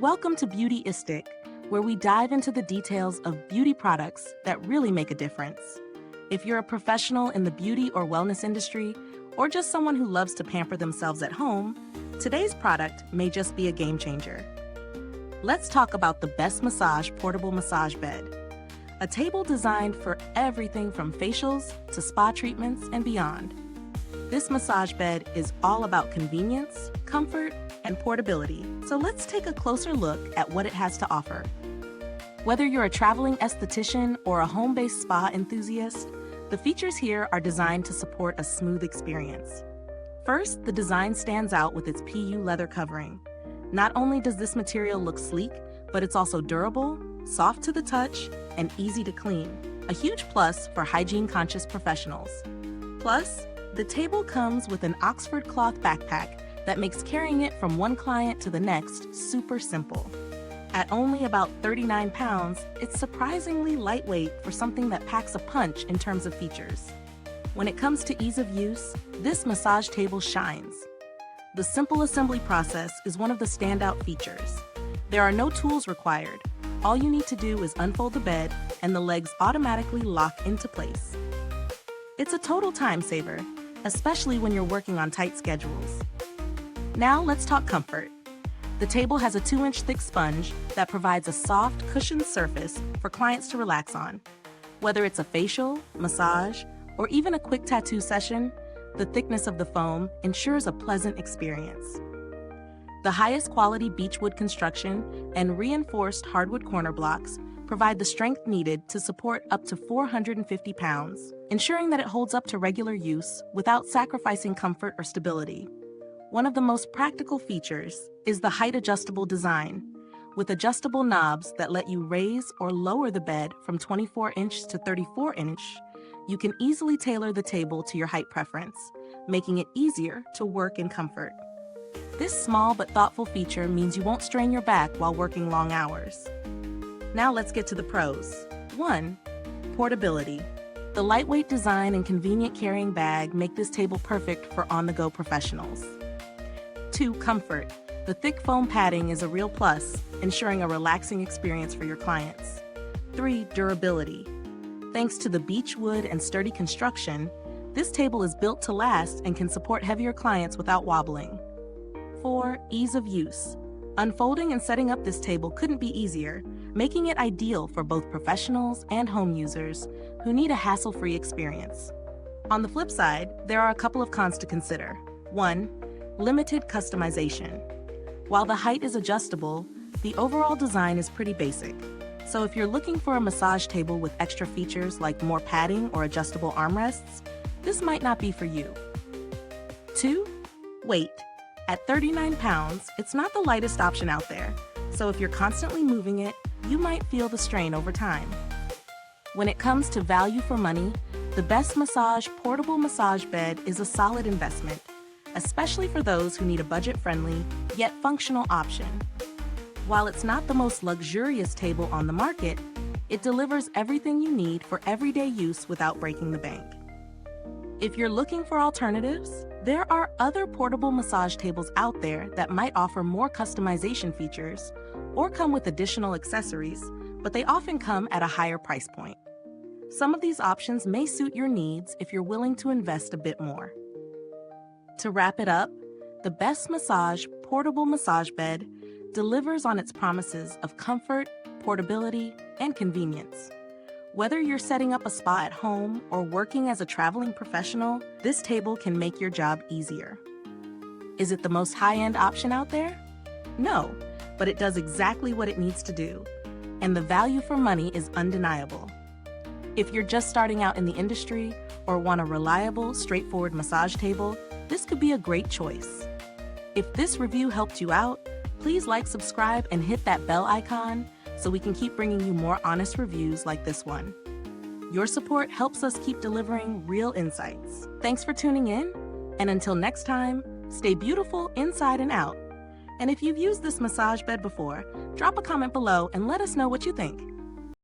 Welcome to Beautyistic, where we dive into the details of beauty products that really make a difference. If you're a professional in the beauty or wellness industry, or just someone who loves to pamper themselves at home, today's product may just be a game changer. Let's talk about the BestMassage Portable Massage Bed, a table designed for everything from facials to spa treatments and beyond. This massage bed is all about convenience, comfort, and portability, so let's take a closer look at what it has to offer. Whether you're a traveling esthetician or a home-based spa enthusiast, the features here are designed to support a smooth experience. First, the design stands out with its PU leather covering. Not only does this material look sleek, but it's also durable, soft to the touch, and easy to clean, a huge plus for hygiene-conscious professionals. Plus, the table comes with an Oxford cloth backpack that makes carrying it from one client to the next super simple. At only about 39 pounds, it's surprisingly lightweight for something that packs a punch in terms of features. When it comes to ease of use, this massage table shines. The simple assembly process is one of the standout features. There are no tools required. All you need to do is unfold the bed and the legs automatically lock into place. It's a total time saver, especially when you're working on tight schedules. Now let's talk comfort. The table has a 2-inch thick sponge that provides a soft, cushioned surface for clients to relax on. Whether it's a facial, massage, or even a quick tattoo session, the thickness of the foam ensures a pleasant experience. The highest quality beechwood construction and reinforced hardwood corner blocks provide the strength needed to support up to 450 pounds, ensuring that it holds up to regular use without sacrificing comfort or stability. One of the most practical features is the height-adjustable design, with adjustable knobs that let you raise or lower the bed from 24-inch to 34-inch. You can easily tailor the table to your height preference, making it easier to work in comfort. This small but thoughtful feature means you won't strain your back while working long hours. Now let's get to the pros. 1. Portability. The lightweight design and convenient carrying bag make this table perfect for on-the-go professionals. 2. Comfort. The thick foam padding is a real plus, ensuring a relaxing experience for your clients. 3. Durability. Thanks to the beechwood and sturdy construction, this table is built to last and can support heavier clients without wobbling. 4. Ease of use. Unfolding and setting up this table couldn't be easier, making it ideal for both professionals and home users who need a hassle-free experience. On the flip side, there are a couple of cons to consider. 1. Limited customization. While the height is adjustable, the overall design is pretty basic. So if you're looking for a massage table with extra features like more padding or adjustable armrests, this might not be for you. 2. Weight. At 39 pounds, it's not the lightest option out there, so if you're constantly moving it, you might feel the strain over time. When it comes to value for money, the BestMassage Portable Massage Bed is a solid investment, especially for those who need a budget-friendly, yet functional option. While it's not the most luxurious table on the market, it delivers everything you need for everyday use without breaking the bank. If you're looking for alternatives, there are other portable massage tables out there that might offer more customization features or come with additional accessories, but they often come at a higher price point. Some of these options may suit your needs if you're willing to invest a bit more. To wrap it up, the BestMassage Portable Massage Bed delivers on its promises of comfort, portability, and convenience. Whether you're setting up a spa at home or working as a traveling professional, this table can make your job easier. Is it the most high-end option out there? No, but it does exactly what it needs to do, and the value for money is undeniable. If you're just starting out in the industry or want a reliable, straightforward massage table, this could be a great choice. If this review helped you out, please like, subscribe, and hit that bell icon so we can keep bringing you more honest reviews like this one. Your support helps us keep delivering real insights. Thanks for tuning in, and until next time, stay beautiful inside and out. And if you've used this massage bed before, drop a comment below and let us know what you think.